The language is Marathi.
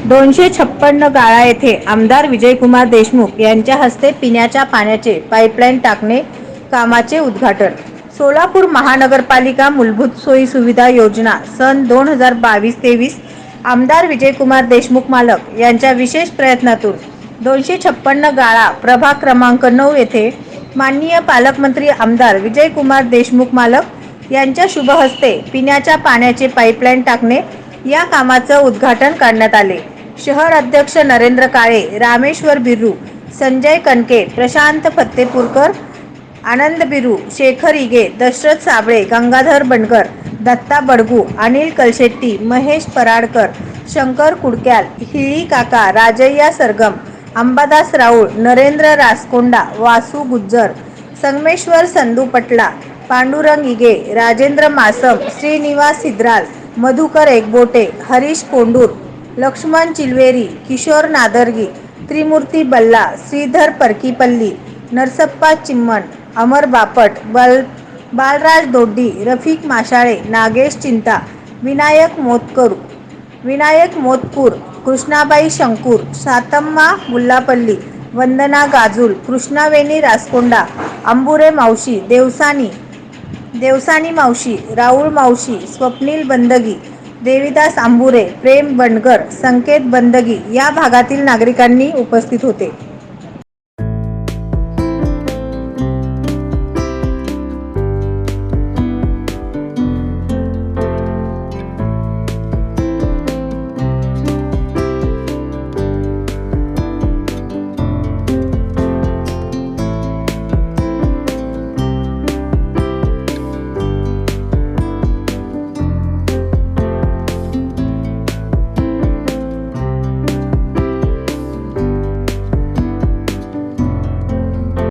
256 गाळा येथे आमदार विजयकुमार देशमुख यांच्या हस्ते पिण्याच्या पाण्याचे पाईपलाईन टाकणे कामाचे उद्घाटन. सोलापूर महानगरपालिका मूलभूत सोयी सुविधा योजना सन 2022-23 आमदार विजयकुमार देशमुख मालक यांच्या विशेष प्रयत्नातून 256 गाळा प्रभाग क्रमांक 9 येथे माननीय पालकमंत्री आमदार विजयकुमार देशमुख मालक यांच्या शुभ हस्ते पिण्याच्या पाण्याचे पाईपलाईन टाकणे या कामाचं उद्घाटन करण्यात आले. शहर अध्यक्ष नरेंद्र काळे, रामेश्वर बिरू, संजय कनके, प्रशांत फत्तेपूरकर, आनंद बिरू, शेखर इगे, दशरथ साबळे, गंगाधर बनकर, दत्ता बडगू, अनिल कलशेट्टी, महेश पराडकर, शंकर कुडक्याल, हिळी काका, राजय्या सरगम, अंबादास राऊळ, नरेंद्र रासकोंडा, वासू गुज्जर, संगमेश्वर संधू पटला, पांडुरंग इगे, राजेंद्र मासम, श्रीनिवास सिद्राल, मधुकर एकबोटे, हरीश कोंडूर, लक्ष्मण चिलवेरी, किशोर नादरगी, त्रिमूर्ती बल्ला, श्रीधर परकीपल्ली, नरसप्पा चिम्मण, अमर बापट, बालराज दोड्डी, रफिक माशाळे, नागेश चिंता, विनायक मोतकूर, कृष्णाबाई शंकूर, सातम्मा मुल्लापल्ली, वंदना गाजूल, कृष्णावेणी रासकोंडा, अंबुरे मावशी, देवसानी मावशी, राऊळ मावशी, स्वप्नील बंदगी, देविदास आंबुरे, प्रेम बनगर, संकेत बंदगी या भागातील नागरिकांनी उपस्थित होते.